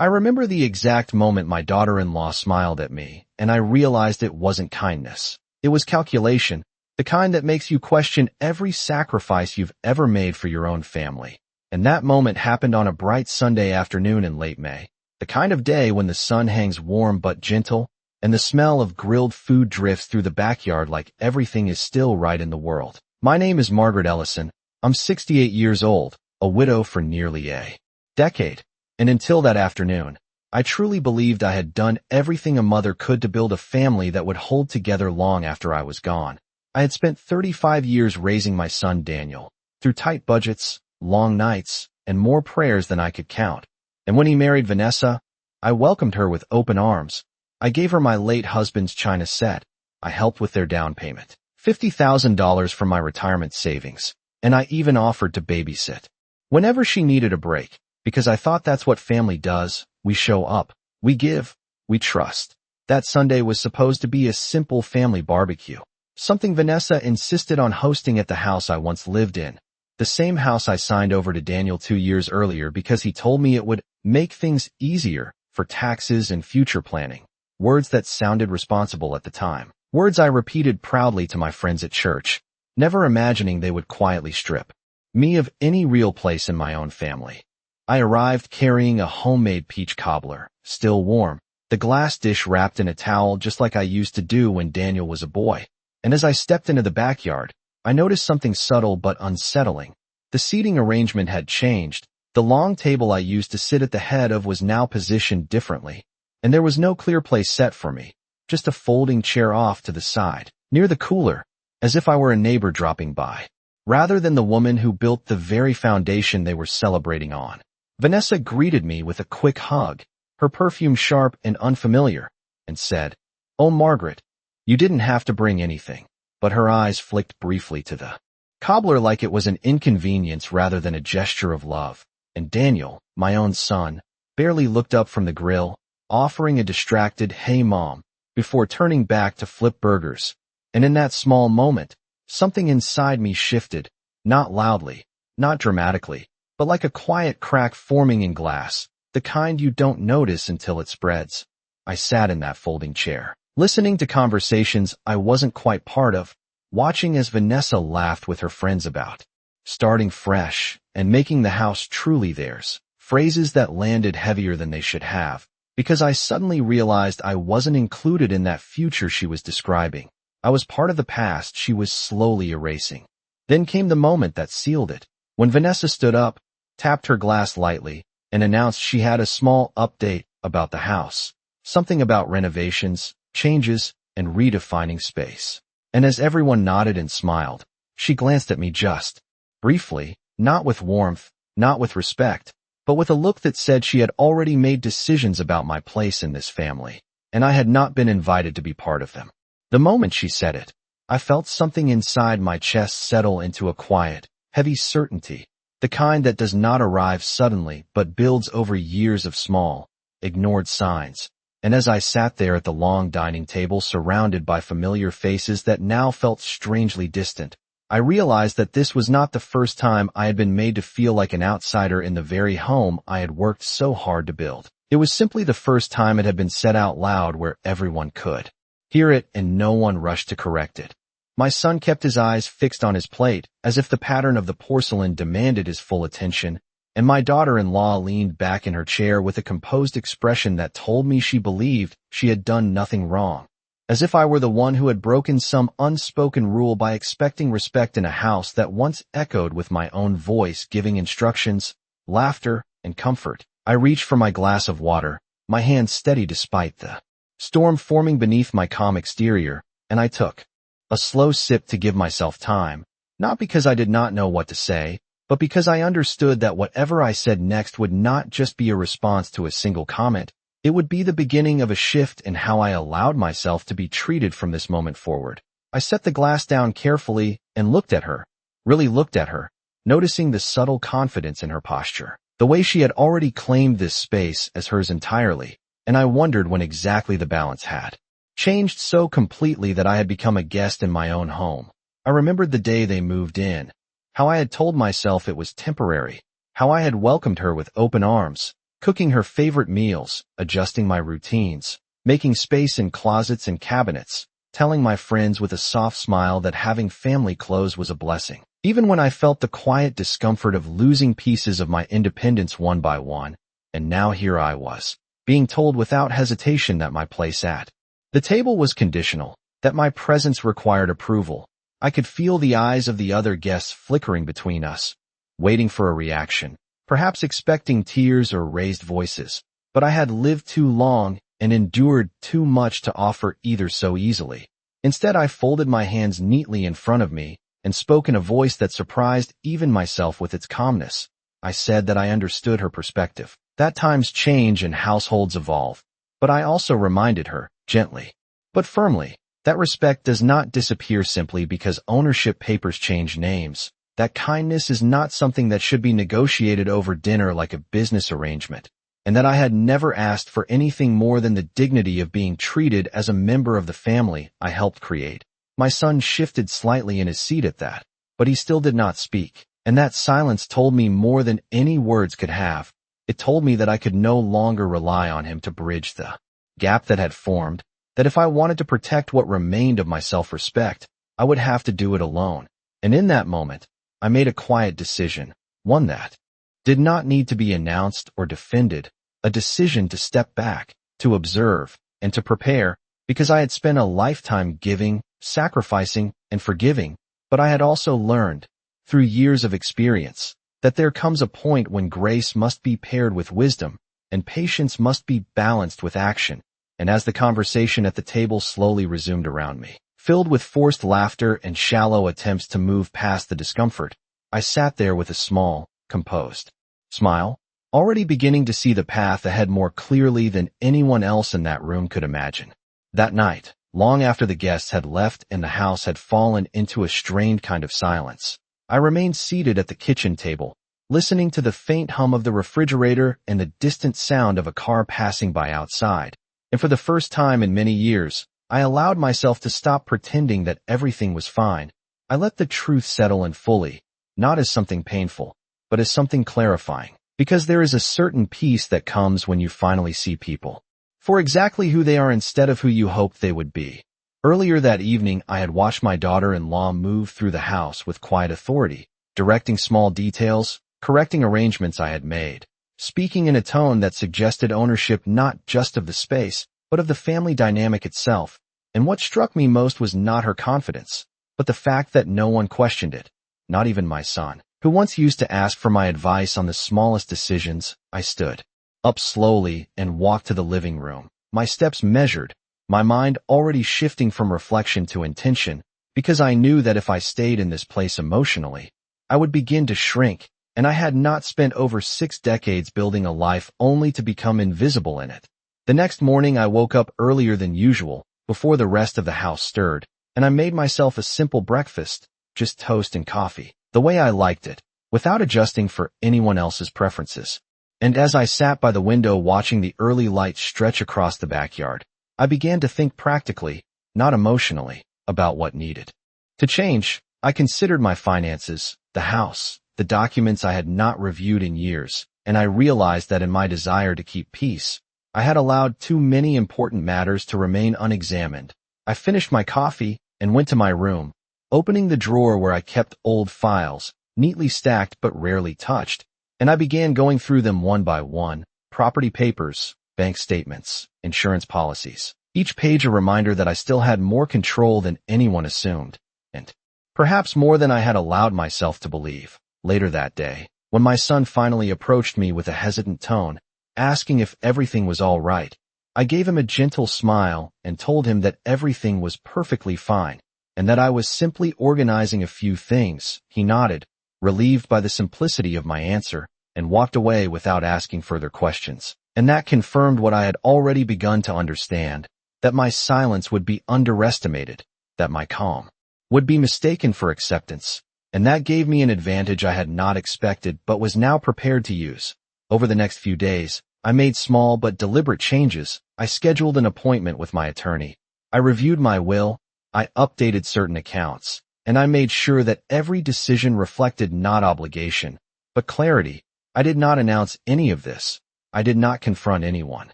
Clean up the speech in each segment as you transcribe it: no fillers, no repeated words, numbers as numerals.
I remember the exact moment my daughter-in-law smiled at me, and I realized it wasn't kindness. It was calculation, the kind that makes you question every sacrifice you've ever made for your own family. And that moment happened on a bright Sunday afternoon in late May, the kind of day when the sun hangs warm but gentle, and the smell of grilled food drifts through the backyard like everything is still right in the world. My name is Margaret Ellison. I'm 68 years old, a widow for nearly a decade. And until that afternoon, I truly believed I had done everything a mother could to build a family that would hold together long after I was gone. I had spent 35 years raising my son Daniel, through tight budgets, long nights, and more prayers than I could count. And when he married Vanessa, I welcomed her with open arms. I gave her my late husband's china set. I helped with their down payment, $50,000 from my retirement savings, and I even offered to babysit whenever she needed a break. Because I thought that's what family does. We show up, we give, we trust. That Sunday was supposed to be a simple family barbecue, something Vanessa insisted on hosting at the house I once lived in, the same house I signed over to Daniel 2 years earlier because he told me it would make things easier for taxes and future planning. Words that sounded responsible at the time. Words I repeated proudly to my friends at church, never imagining they would quietly strip me of any real place in my own family. I arrived carrying a homemade peach cobbler, still warm, the glass dish wrapped in a towel just like I used to do when Daniel was a boy. And as I stepped into the backyard, I noticed something subtle but unsettling. The seating arrangement had changed. The long table I used to sit at the head of was now positioned differently, and there was no clear place set for me, just a folding chair off to the side, near the cooler, as if I were a neighbor dropping by, rather than the woman who built the very foundation they were celebrating on. Vanessa greeted me with a quick hug, her perfume sharp and unfamiliar, and said, "Oh, Margaret, you didn't have to bring anything." But her eyes flicked briefly to the cobbler like it was an inconvenience rather than a gesture of love. And Daniel, my own son, barely looked up from the grill, offering a distracted, "Hey, Mom," before turning back to flip burgers. And in that small moment, something inside me shifted, not loudly, not dramatically, but like a quiet crack forming in glass, the kind you don't notice until it spreads. I sat in that folding chair, listening to conversations I wasn't quite part of, watching as Vanessa laughed with her friends about starting fresh and making the house truly theirs, phrases that landed heavier than they should have, because I suddenly realized I wasn't included in that future she was describing. I was part of the past she was slowly erasing. Then came the moment that sealed it, when Vanessa stood up, tapped her glass lightly, and announced she had a small update about the house, something about renovations, changes, and redefining space. And as everyone nodded and smiled, she glanced at me just briefly, not with warmth, not with respect, but with a look that said she had already made decisions about my place in this family, and I had not been invited to be part of them. The moment she said it, I felt something inside my chest settle into a quiet, heavy certainty, the kind that does not arrive suddenly but builds over years of small, ignored signs. And as I sat there at the long dining table surrounded by familiar faces that now felt strangely distant, I realized that this was not the first time I had been made to feel like an outsider in the very home I had worked so hard to build. It was simply the first time it had been said out loud where everyone could hear it and no one rushed to correct it. My son kept his eyes fixed on his plate, as if the pattern of the porcelain demanded his full attention, and my daughter-in-law leaned back in her chair with a composed expression that told me she believed she had done nothing wrong, as if I were the one who had broken some unspoken rule by expecting respect in a house that once echoed with my own voice giving instructions, laughter, and comfort. I reached for my glass of water, my hand steady despite the storm forming beneath my calm exterior, and I took a slow sip to give myself time, not because I did not know what to say, but because I understood that whatever I said next would not just be a response to a single comment. It would be the beginning of a shift in how I allowed myself to be treated from this moment forward. I set the glass down carefully and looked at her, really looked at her, noticing the subtle confidence in her posture, the way she had already claimed this space as hers entirely, and I wondered when exactly the balance had changed so completely that I had become a guest in my own home. I remembered the day they moved in, how I had told myself it was temporary, how I had welcomed her with open arms, cooking her favorite meals, adjusting my routines, making space in closets and cabinets, telling my friends with a soft smile that having family clothes was a blessing. Even when I felt the quiet discomfort of losing pieces of my independence one by one, and now here I was, being told without hesitation that my place at the table was conditional, that my presence required approval. I could feel the eyes of the other guests flickering between us, waiting for a reaction, perhaps expecting tears or raised voices. But I had lived too long and endured too much to offer either so easily. Instead, I folded my hands neatly in front of me and spoke in a voice that surprised even myself with its calmness. I said that I understood her perspective, that times change and households evolve. But I also reminded her, gently, but firmly, that respect does not disappear simply because ownership papers change names, that kindness is not something that should be negotiated over dinner like a business arrangement, and that I had never asked for anything more than the dignity of being treated as a member of the family I helped create. My son shifted slightly in his seat at that, but he still did not speak, and that silence told me more than any words could have. It told me that I could no longer rely on him to bridge the gap that had formed, that if I wanted to protect what remained of my self-respect, I would have to do it alone. And in that moment, I made a quiet decision, one that did not need to be announced or defended, a decision to step back, to observe, and to prepare, because I had spent a lifetime giving, sacrificing, and forgiving, but I had also learned, through years of experience, that there comes a point when grace must be paired with wisdom, and patience must be balanced with action. And as the conversation at the table slowly resumed around me, filled with forced laughter and shallow attempts to move past the discomfort, I sat there with a small, composed smile, already beginning to see the path ahead more clearly than anyone else in that room could imagine. That night, long after the guests had left and the house had fallen into a strained kind of silence, I remained seated at the kitchen table, listening to the faint hum of the refrigerator and the distant sound of a car passing by outside. And for the first time in many years, I allowed myself to stop pretending that everything was fine. I let the truth settle in fully, not as something painful, but as something clarifying. Because there is a certain peace that comes when you finally see people for exactly who they are instead of who you hoped they would be. Earlier that evening, I had watched my daughter-in-law move through the house with quiet authority, directing small details, correcting arrangements I had made, speaking in a tone that suggested ownership not just of the space, but of the family dynamic itself. And what struck me most was not her confidence, but the fact that no one questioned it, not even my son, who once used to ask for my advice on the smallest decisions. I stood up slowly and walked to the living room, my steps measured, my mind already shifting from reflection to intention, because I knew that if I stayed in this place emotionally, I would begin to shrink, and I had not spent over 6 decades building a life only to become invisible in it. The next morning I woke up earlier than usual, before the rest of the house stirred, and I made myself a simple breakfast, just toast and coffee, the way I liked it, without adjusting for anyone else's preferences. And as I sat by the window watching the early light stretch across the backyard, I began to think practically, not emotionally, about what needed to change. I considered my finances, the house, the documents I had not reviewed in years, and I realized that in my desire to keep peace, I had allowed too many important matters to remain unexamined. I finished my coffee and went to my room, opening the drawer where I kept old files, neatly stacked but rarely touched, and I began going through them one by one, property papers, bank statements, insurance policies, each page a reminder that I still had more control than anyone assumed, and perhaps more than I had allowed myself to believe. Later that day, when my son finally approached me with a hesitant tone, asking if everything was all right, I gave him a gentle smile and told him that everything was perfectly fine, and that I was simply organizing a few things. He nodded, relieved by the simplicity of my answer, and walked away without asking further questions. And that confirmed what I had already begun to understand, that my silence would be underestimated, that my calm would be mistaken for acceptance, and that gave me an advantage I had not expected but was now prepared to use. Over the next few days, I made small but deliberate changes. I scheduled an appointment with my attorney. I reviewed my will, I updated certain accounts, and I made sure that every decision reflected not obligation, but clarity. I did not announce any of this, I did not confront anyone,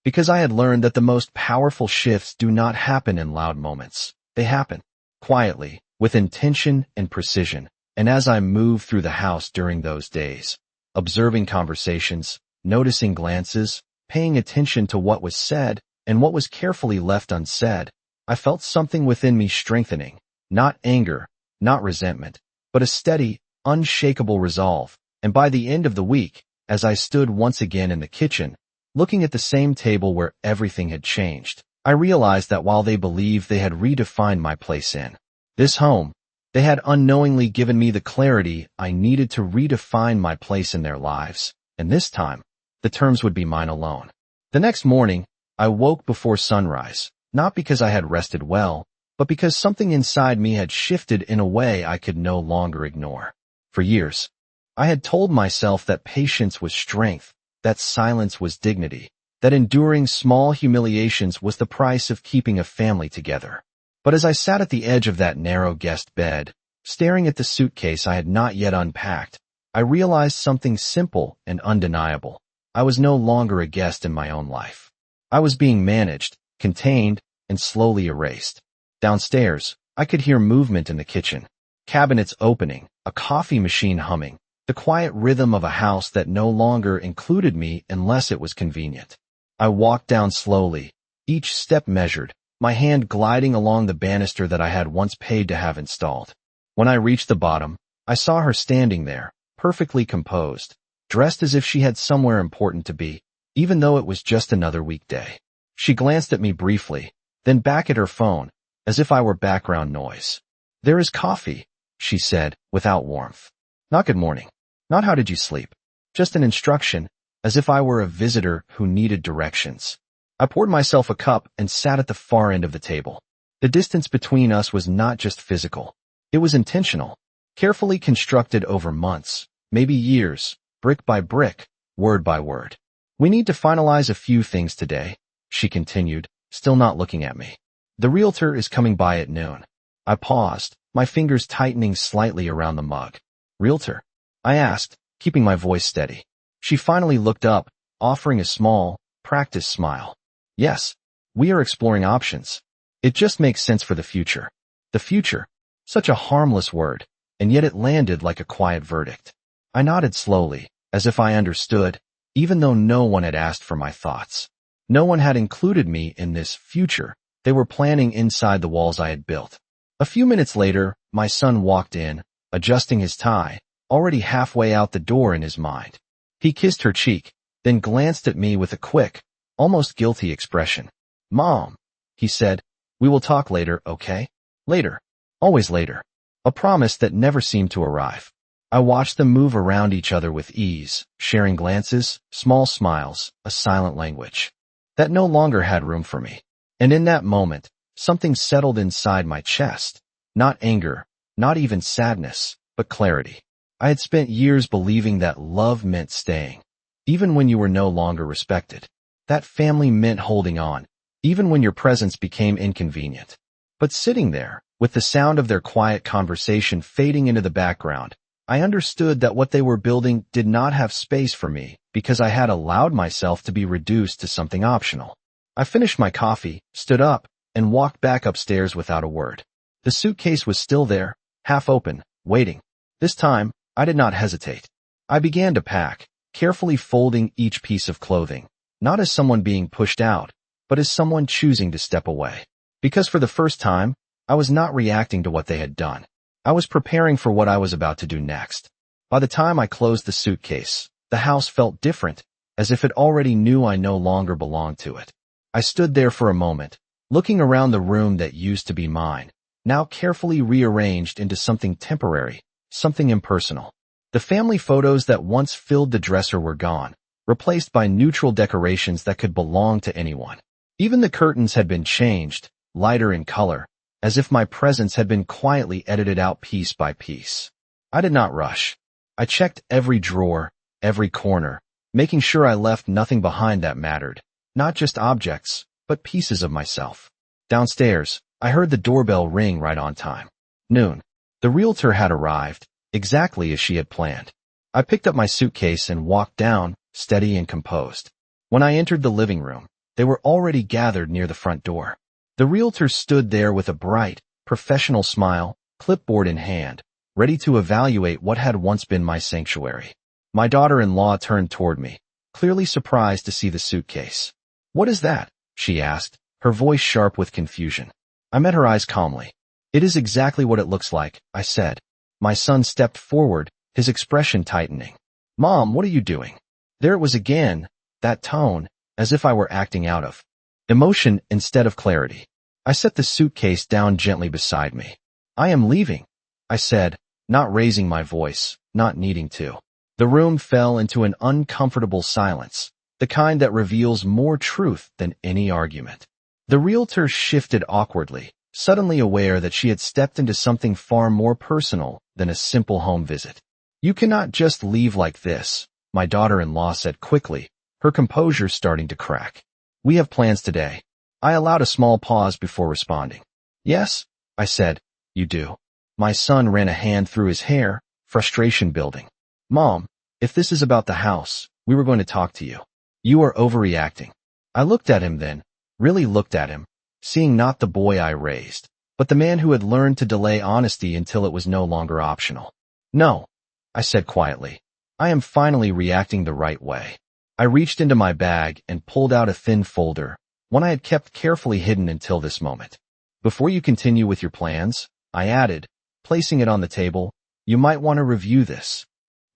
because I had learned that the most powerful shifts do not happen in loud moments. They happen quietly, with intention and precision. And as I moved through the house during those days, observing conversations, noticing glances, paying attention to what was said and what was carefully left unsaid, I felt something within me strengthening, not anger, not resentment, but a steady, unshakable resolve. And by the end of the week, as I stood once again in the kitchen, looking at the same table where everything had changed, I realized that while they believed they had redefined my place in this home, they had unknowingly given me the clarity I needed to redefine my place in their lives, and this time, the terms would be mine alone. The next morning, I woke before sunrise, not because I had rested well, but because something inside me had shifted in a way I could no longer ignore. For years, I had told myself that patience was strength, that silence was dignity, that enduring small humiliations was the price of keeping a family together. But as I sat at the edge of that narrow guest bed, staring at the suitcase I had not yet unpacked, I realized something simple and undeniable. I was no longer a guest in my own life. I was being managed, contained, and slowly erased. Downstairs, I could hear movement in the kitchen, cabinets opening, a coffee machine humming, the quiet rhythm of a house that no longer included me unless it was convenient. I walked down slowly, each step measured, my hand gliding along the banister that I had once paid to have installed. When I reached the bottom, I saw her standing there, perfectly composed, dressed as if she had somewhere important to be, even though it was just another weekday. She glanced at me briefly, then back at her phone, as if I were background noise. "There is coffee," she said, without warmth. Not good morning. Not how did you sleep. Just an instruction, as if I were a visitor who needed directions. I poured myself a cup and sat at the far end of the table. The distance between us was not just physical. It was intentional, carefully constructed over months, maybe years, brick by brick, word by word. "We need to finalize a few things today," she continued, still not looking at me. "The realtor is coming by at noon." I paused, my fingers tightening slightly around the mug. "Realtor?" I asked, keeping my voice steady. She finally looked up, offering a small, practiced smile. "Yes, we are exploring options. It just makes sense for the future." The future. Such a harmless word, and yet it landed like a quiet verdict. I nodded slowly, as if I understood, even though no one had asked for my thoughts. No one had included me in this future they were planning inside the walls I had built. A few minutes later, my son walked in, adjusting his tie, already halfway out the door in his mind. He kissed her cheek, then glanced at me with a quick, almost guilty expression. "Mom," he said, "we will talk later, okay?" Later. Always later. A promise that never seemed to arrive. I watched them move around each other with ease, sharing glances, small smiles, a silent language that no longer had room for me. And in that moment, something settled inside my chest. Not anger, not even sadness, but clarity. I had spent years believing that love meant staying, even when you were no longer respected. That family meant holding on, even when your presence became inconvenient. But sitting there, with the sound of their quiet conversation fading into the background, I understood that what they were building did not have space for me because I had allowed myself to be reduced to something optional. I finished my coffee, stood up, and walked back upstairs without a word. The suitcase was still there, half open, waiting. This time, I did not hesitate. I began to pack, carefully folding each piece of clothing, not as someone being pushed out, but as someone choosing to step away. Because for the first time, I was not reacting to what they had done. I was preparing for what I was about to do next. By the time I closed the suitcase, the house felt different, as if it already knew I no longer belonged to it. I stood there for a moment, looking around the room that used to be mine, now carefully rearranged into something temporary, something impersonal. The family photos that once filled the dresser were gone, replaced by neutral decorations that could belong to anyone. Even the curtains had been changed, lighter in color, as if my presence had been quietly edited out piece by piece. I did not rush. I checked every drawer, every corner, making sure I left nothing behind that mattered, not just objects, but pieces of myself. Downstairs, I heard the doorbell ring right on time. Noon. The realtor had arrived, exactly as she had planned. I picked up my suitcase and walked down, steady and composed. When I entered the living room, they were already gathered near the front door. The realtor stood there with a bright, professional smile, clipboard in hand, ready to evaluate what had once been my sanctuary. My daughter-in-law turned toward me, clearly surprised to see the suitcase. "What is that?" she asked, her voice sharp with confusion. I met her eyes calmly. "It is exactly what it looks like," I said. My son stepped forward, his expression tightening. "Mom, what are you doing?" There it was again, that tone, as if I were acting out of emotion instead of clarity. I set the suitcase down gently beside me. "I am leaving," I said, not raising my voice, not needing to. The room fell into an uncomfortable silence, the kind that reveals more truth than any argument. The realtor shifted awkwardly, suddenly aware that she had stepped into something far more personal than a simple home visit. "You cannot just leave like this," my daughter-in-law said quickly, her composure starting to crack. "We have plans today." I allowed a small pause before responding. "Yes," I said. "You do." My son ran a hand through his hair, frustration building. "Mom, if this is about the house, we were going to talk to you. You are overreacting." I looked at him then, really looked at him, seeing not the boy I raised, but the man who had learned to delay honesty until it was no longer optional. "No," I said quietly. "I am finally reacting the right way." I reached into my bag and pulled out a thin folder, one I had kept carefully hidden until this moment. "Before you continue with your plans," I added, placing it on the table, "you might want to review this."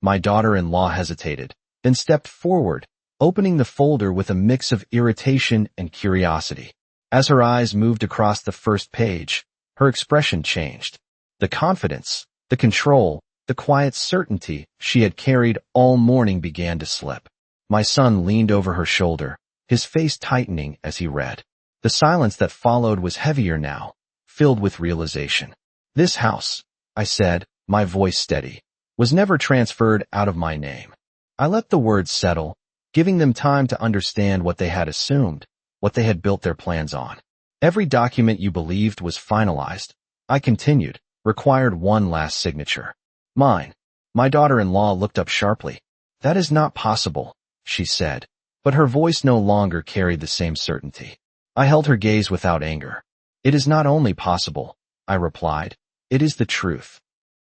My daughter-in-law hesitated, then stepped forward, opening the folder with a mix of irritation and curiosity. As her eyes moved across the first page, her expression changed. The confidence, the control, the quiet certainty she had carried all morning began to slip. My son leaned over her shoulder, his face tightening as he read. The silence that followed was heavier now, filled with realization. "This house," I said, my voice steady, "was never transferred out of my name." I let the words settle, giving them time to understand what they had assumed, what they had built their plans on. "Every document you believed was finalized," I continued, "required one last signature. Mine." My daughter-in-law looked up sharply. "That is not possible," she said, but her voice no longer carried the same certainty. I held her gaze without anger. "It is not only possible," I replied, "it is the truth."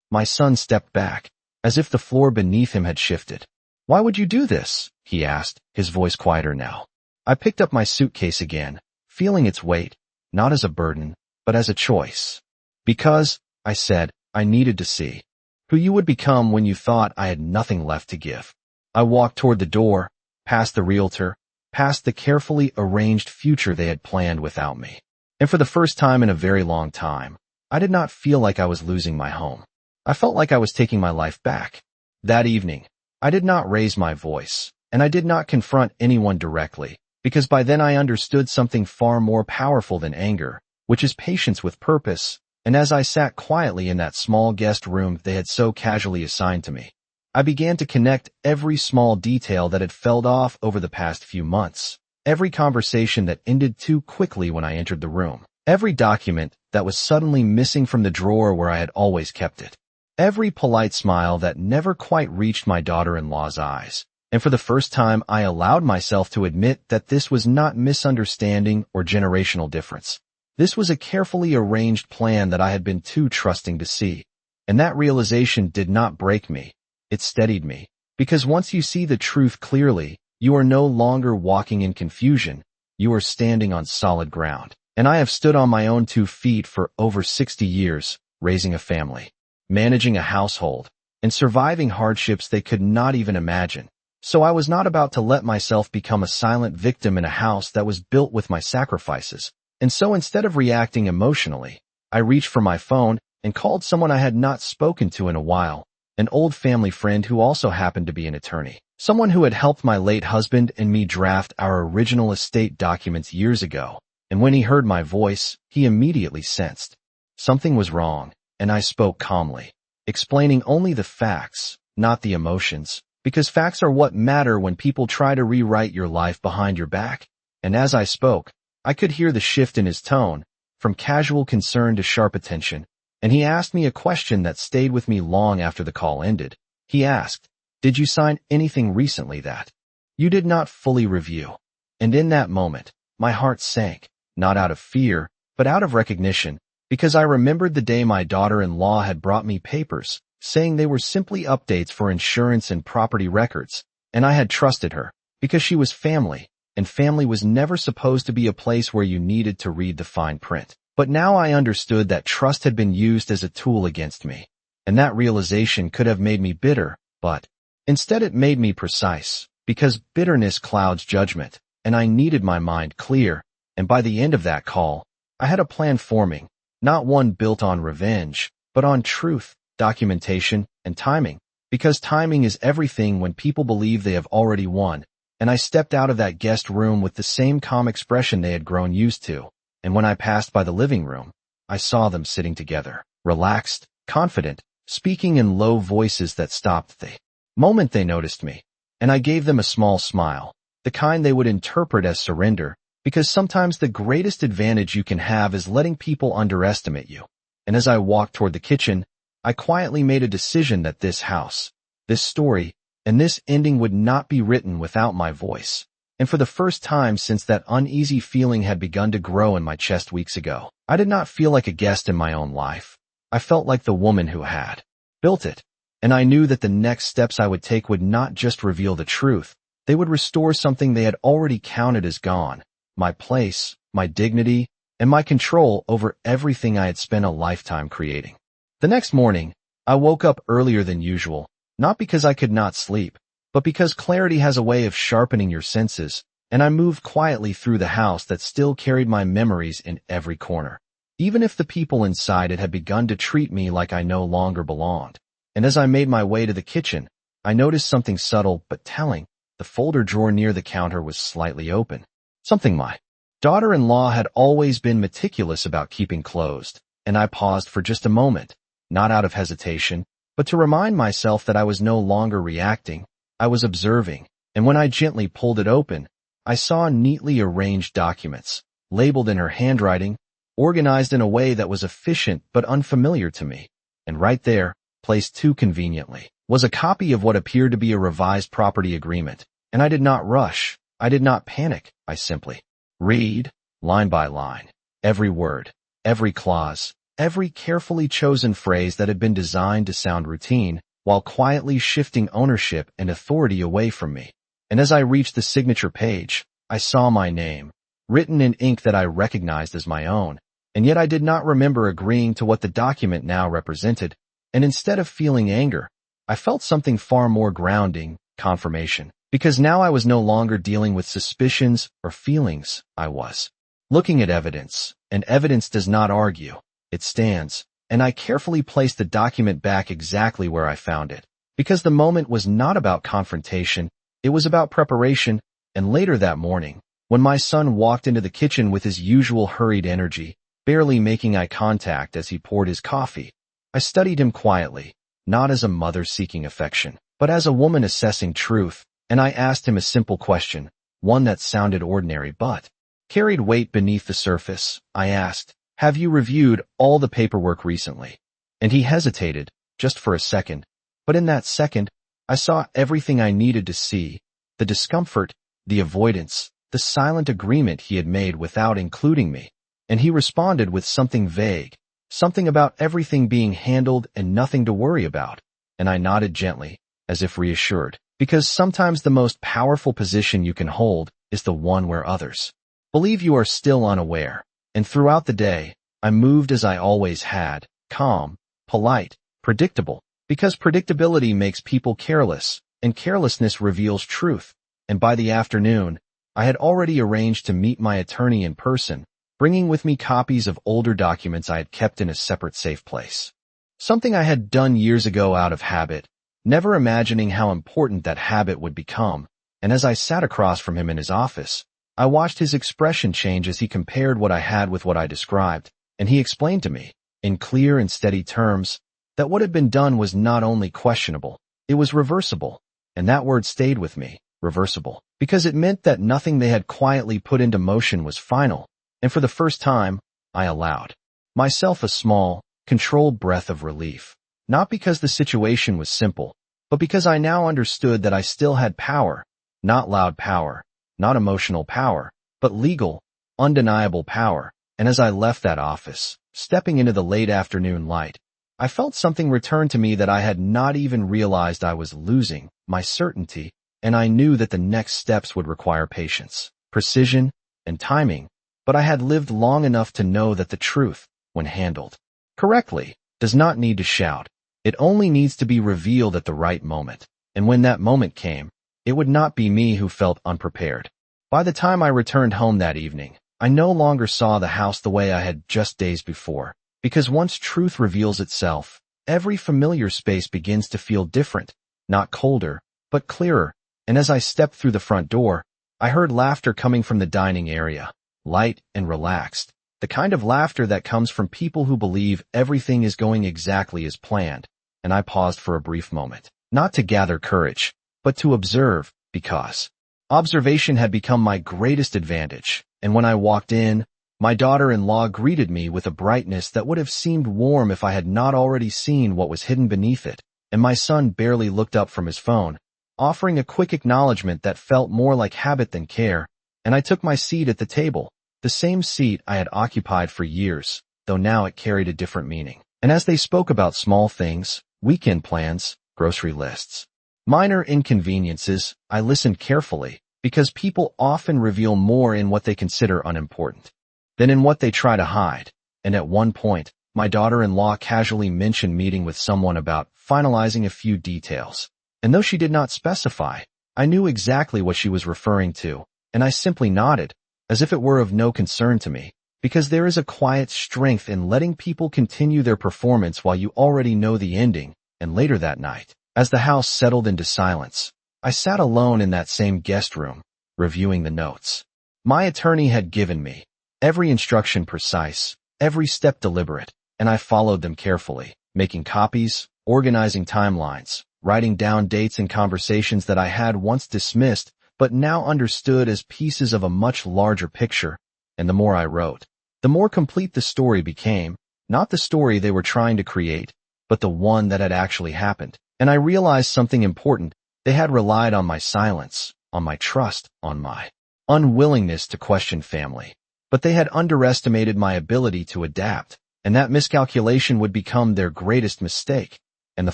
My son stepped back, as if the floor beneath him had shifted. "Why would you do this?" he asked, his voice quieter now. I picked up my suitcase again, feeling its weight, not as a burden, but as a choice. "Because," I said, "I needed to see who you would become when you thought I had nothing left to give." I walked toward the door, past the realtor, past the carefully arranged future they had planned without me. And for the first time in a very long time, I did not feel like I was losing my home. I felt like I was taking my life back. That evening, I did not raise my voice, and I did not confront anyone directly, because by then I understood something far more powerful than anger, which is patience with purpose. And as I sat quietly in that small guest room they had so casually assigned to me, I began to connect every small detail that had felled off over the past few months, every conversation that ended too quickly when I entered the room, every document that was suddenly missing from the drawer where I had always kept it, every polite smile that never quite reached my daughter-in-law's eyes. And for the first time, I allowed myself to admit that this was not misunderstanding or generational difference. This was a carefully arranged plan that I had been too trusting to see. And that realization did not break me. It steadied me. Because once you see the truth clearly, you are no longer walking in confusion. You are standing on solid ground. And I have stood on my own 2 feet for over 60 years, raising a family, managing a household, and surviving hardships they could not even imagine. So I was not about to let myself become a silent victim in a house that was built with my sacrifices. And so instead of reacting emotionally, I reached for my phone and called someone I had not spoken to in a while, an old family friend who also happened to be an attorney, someone who had helped my late husband and me draft our original estate documents years ago. And when he heard my voice, he immediately sensed something was wrong, and I spoke calmly, explaining only the facts, not the emotions, because facts are what matter when people try to rewrite your life behind your back. And as I spoke, I could hear the shift in his tone, from casual concern to sharp attention, and he asked me a question that stayed with me long after the call ended. He asked, "Did you sign anything recently that you did not fully review?" And in that moment, my heart sank, not out of fear, but out of recognition, because I remembered the day my daughter-in-law had brought me papers, saying they were simply updates for insurance and property records, and I had trusted her, because she was family, and family was never supposed to be a place where you needed to read the fine print. But now I understood that trust had been used as a tool against me, and that realization could have made me bitter, but instead it made me precise, because bitterness clouds judgment, and I needed my mind clear, and by the end of that call, I had a plan forming, not one built on revenge, but on truth, documentation, and timing, because timing is everything when people believe they have already won, and I stepped out of that guest room with the same calm expression they had grown used to. And when I passed by the living room, I saw them sitting together, relaxed, confident, speaking in low voices that stopped the moment they noticed me. And I gave them a small smile, the kind they would interpret as surrender, because sometimes the greatest advantage you can have is letting people underestimate you. And as I walked toward the kitchen, I quietly made a decision that this house, this story, and this ending would not be written without my voice. And for the first time since that uneasy feeling had begun to grow in my chest weeks ago, I did not feel like a guest in my own life. I felt like the woman who had built it, and I knew that the next steps I would take would not just reveal the truth, they would restore something they had already counted as gone, my place, my dignity, and my control over everything I had spent a lifetime creating. The next morning, I woke up earlier than usual, not because I could not sleep, but because clarity has a way of sharpening your senses, and I moved quietly through the house that still carried my memories in every corner, even if the people inside it had begun to treat me like I no longer belonged. And as I made my way to the kitchen, I noticed something subtle but telling. The folder drawer near the counter was slightly open, something my daughter-in-law had always been meticulous about keeping closed, and I paused for just a moment, not out of hesitation, but to remind myself that I was no longer reacting. I was observing, and when I gently pulled it open, I saw neatly arranged documents, labeled in her handwriting, organized in a way that was efficient but unfamiliar to me. And right there, placed too conveniently, was a copy of what appeared to be a revised property agreement. And I did not rush, I did not panic, I simply read, line by line, every word, every clause, every carefully chosen phrase that had been designed to sound routine, while quietly shifting ownership and authority away from me. And as I reached the signature page, I saw my name, written in ink that I recognized as my own, and yet I did not remember agreeing to what the document now represented, and instead of feeling anger, I felt something far more grounding, confirmation, because now I was no longer dealing with suspicions or feelings. I was looking at evidence, and evidence does not argue, it stands. And I carefully placed the document back exactly where I found it, because the moment was not about confrontation, it was about preparation. And later that morning, when my son walked into the kitchen with his usual hurried energy, barely making eye contact as he poured his coffee, I studied him quietly, not as a mother seeking affection, but as a woman assessing truth, and I asked him a simple question, one that sounded ordinary but carried weight beneath the surface. I asked, "Have you reviewed all the paperwork recently?" And he hesitated, just for a second. But in that second, I saw everything I needed to see, the discomfort, the avoidance, the silent agreement he had made without including me. And he responded with something vague, something about everything being handled and nothing to worry about. And I nodded gently, as if reassured, because sometimes the most powerful position you can hold is the one where others believe you are still unaware. And throughout the day, I moved as I always had, calm, polite, predictable, because predictability makes people careless, and carelessness reveals truth. And by the afternoon, I had already arranged to meet my attorney in person, bringing with me copies of older documents I had kept in a separate safe place. Something I had done years ago out of habit, never imagining how important that habit would become. And as I sat across from him in his office, I watched his expression change as he compared what I had with what I described, and he explained to me, in clear and steady terms, that what had been done was not only questionable, it was reversible. And that word stayed with me, reversible, because it meant that nothing they had quietly put into motion was final. And for the first time, I allowed myself a small, controlled breath of relief, not because the situation was simple, but because I now understood that I still had power, not loud power, not emotional power, but legal, undeniable power. And as I left that office, stepping into the late afternoon light, I felt something return to me that I had not even realized I was losing, my certainty, and I knew that the next steps would require patience, precision, and timing, but I had lived long enough to know that the truth, when handled correctly, does not need to shout. It only needs to be revealed at the right moment. And when that moment came, it would not be me who felt unprepared. By the time I returned home that evening, I no longer saw the house the way I had just days before, because once truth reveals itself, every familiar space begins to feel different, not colder, but clearer. And as I stepped through the front door, I heard laughter coming from the dining area, light and relaxed, the kind of laughter that comes from people who believe everything is going exactly as planned. And I paused for a brief moment, not to gather courage, but to observe, because observation had become my greatest advantage. And when I walked in, my daughter-in-law greeted me with a brightness that would have seemed warm if I had not already seen what was hidden beneath it, and my son barely looked up from his phone, offering a quick acknowledgement that felt more like habit than care, and I took my seat at the table, the same seat I had occupied for years, though now it carried a different meaning. And as they spoke about small things, weekend plans, grocery lists, minor inconveniences, I listened carefully, because people often reveal more in what they consider unimportant than in what they try to hide. And at one point, my daughter-in-law casually mentioned meeting with someone about finalizing a few details. And though she did not specify, I knew exactly what she was referring to, and I simply nodded, as if it were of no concern to me, because there is a quiet strength in letting people continue their performance while you already know the ending. And later that night, as the house settled into silence, I sat alone in that same guest room, reviewing the notes my attorney had given me, every instruction precise, every step deliberate, and I followed them carefully, making copies, organizing timelines, writing down dates and conversations that I had once dismissed but now understood as pieces of a much larger picture. And the more I wrote, the more complete the story became, not the story they were trying to create, but the one that had actually happened. And I realized something important. They had relied on my silence, on my trust, on my unwillingness to question family. But they had underestimated my ability to adapt, and that miscalculation would become their greatest mistake. And the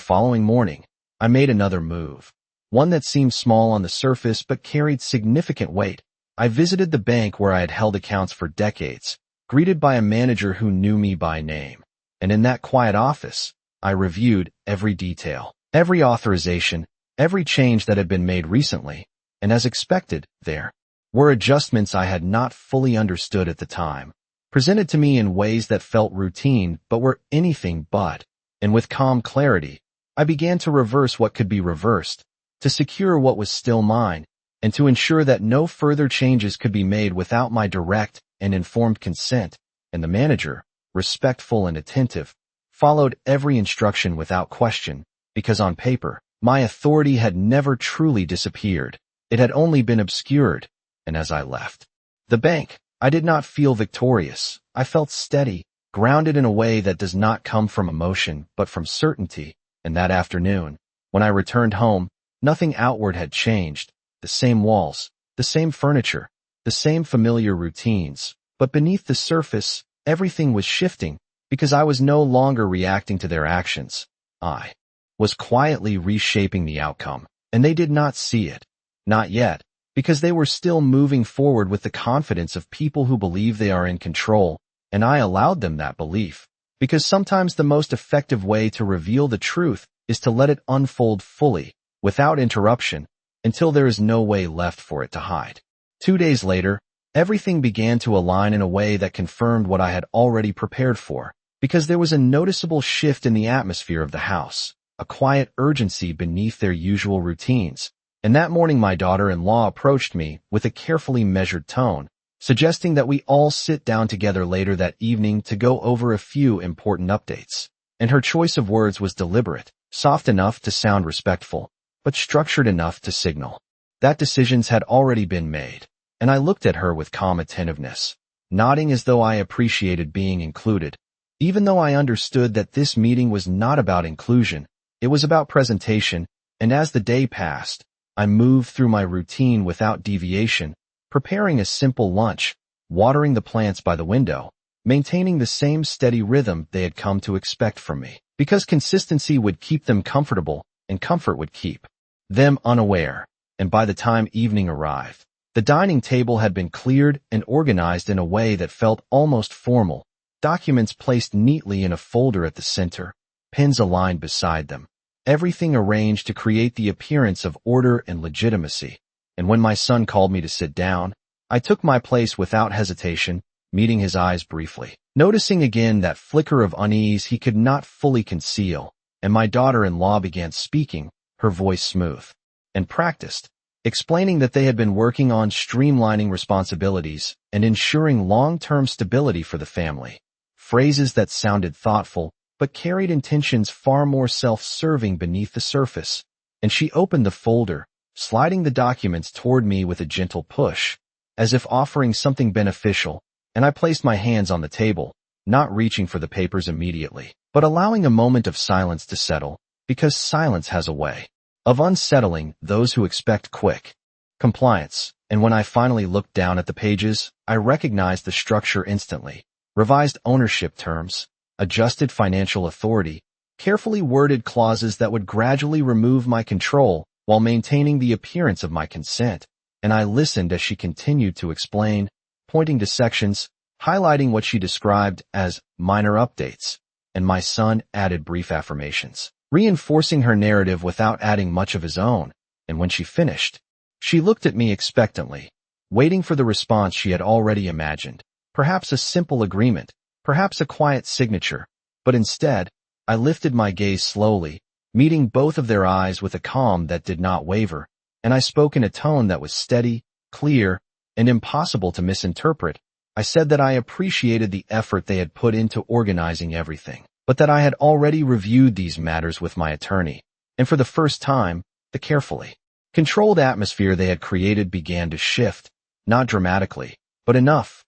following morning, I made another move, one that seemed small on the surface but carried significant weight. I visited the bank where I had held accounts for decades, greeted by a manager who knew me by name. And in that quiet office, I reviewed every detail, every authorization, every change that had been made recently. And as expected, there were adjustments I had not fully understood at the time, presented to me in ways that felt routine but were anything but. And with calm clarity, I began to reverse what could be reversed, to secure what was still mine, and to ensure that no further changes could be made without my direct and informed consent. And the manager, respectful and attentive, followed every instruction without question, because on paper, my authority had never truly disappeared. It had only been obscured. And as I left the bank, I did not feel victorious. I felt steady, grounded in a way that does not come from emotion, but from certainty. And that afternoon, when I returned home, nothing outward had changed. The same walls, the same furniture, the same familiar routines. But beneath the surface, everything was shifting, because I was no longer reacting to their actions. I was quietly reshaping the outcome, and they did not see it. Not yet, because they were still moving forward with the confidence of people who believe they are in control, and I allowed them that belief, because sometimes the most effective way to reveal the truth is to let it unfold fully, without interruption, until there is no way left for it to hide. 2 days later, everything began to align in a way that confirmed what I had already prepared for, because there was a noticeable shift in the atmosphere of the house, a quiet urgency beneath their usual routines. And that morning my daughter-in-law approached me with a carefully measured tone, suggesting that we all sit down together later that evening to go over a few important updates. And her choice of words was deliberate, soft enough to sound respectful, but structured enough to signal that decisions had already been made. And I looked at her with calm attentiveness, nodding as though I appreciated being included, even though I understood that this meeting was not about inclusion, it was about presentation. And as the day passed, I moved through my routine without deviation, preparing a simple lunch, watering the plants by the window, maintaining the same steady rhythm they had come to expect from me. Because consistency would keep them comfortable, and comfort would keep them unaware. And by the time evening arrived, the dining table had been cleared and organized in a way that felt almost formal, documents placed neatly in a folder at the center, pens aligned beside them, everything arranged to create the appearance of order and legitimacy. And when my son called me to sit down, I took my place without hesitation, meeting his eyes briefly, noticing again that flicker of unease he could not fully conceal, and my daughter-in-law began speaking, her voice smooth and practiced, explaining that they had been working on streamlining responsibilities and ensuring long-term stability for the family. Phrases that sounded thoughtful, but carried intentions far more self-serving beneath the surface. And she opened the folder, sliding the documents toward me with a gentle push, as if offering something beneficial, and I placed my hands on the table, not reaching for the papers immediately, but allowing a moment of silence to settle, because silence has a way of unsettling those who expect quick compliance. And when I finally looked down at the pages, I recognized the structure instantly. Revised ownership terms, adjusted financial authority, carefully worded clauses that would gradually remove my control while maintaining the appearance of my consent. And I listened as she continued to explain, pointing to sections, highlighting what she described as minor updates, and my son added brief affirmations, reinforcing her narrative without adding much of his own. And when she finished, she looked at me expectantly, waiting for the response she had already imagined, perhaps a simple agreement, perhaps a quiet signature. But instead, I lifted my gaze slowly, meeting both of their eyes with a calm that did not waver, and I spoke in a tone that was steady, clear, and impossible to misinterpret. I said that I appreciated the effort they had put into organizing everything, but that I had already reviewed these matters with my attorney, and for the first time, the carefully controlled atmosphere they had created began to shift, not dramatically, but enough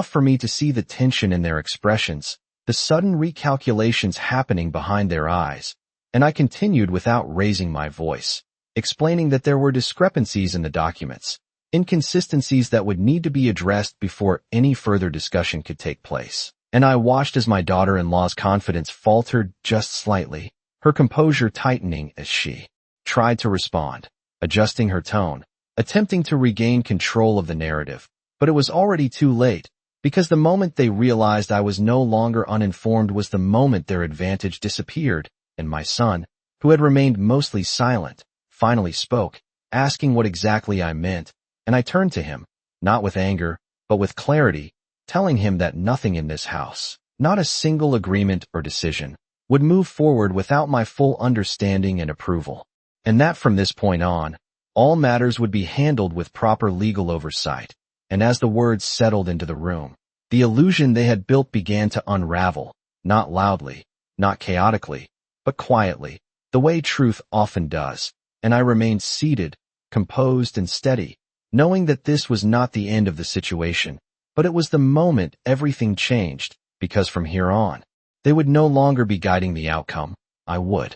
for me to see the tension in their expressions, the sudden recalculations happening behind their eyes. And I continued without raising my voice, explaining that there were discrepancies in the documents, inconsistencies that would need to be addressed before any further discussion could take place. And I watched as my daughter-in-law's confidence faltered just slightly, her composure tightening as she tried to respond, adjusting her tone, attempting to regain control of the narrative. But it was already too late, because the moment they realized I was no longer uninformed was the moment their advantage disappeared, and my son, who had remained mostly silent, finally spoke, asking what exactly I meant. And I turned to him, not with anger, but with clarity, telling him that nothing in this house, not a single agreement or decision, would move forward without my full understanding and approval. And that from this point on, all matters would be handled with proper legal oversight. And as the words settled into the room, the illusion they had built began to unravel, not loudly, not chaotically, but quietly, the way truth often does. And I remained seated, composed and steady, knowing that this was not the end of the situation, but it was the moment everything changed, because from here on, they would no longer be guiding the outcome, I would.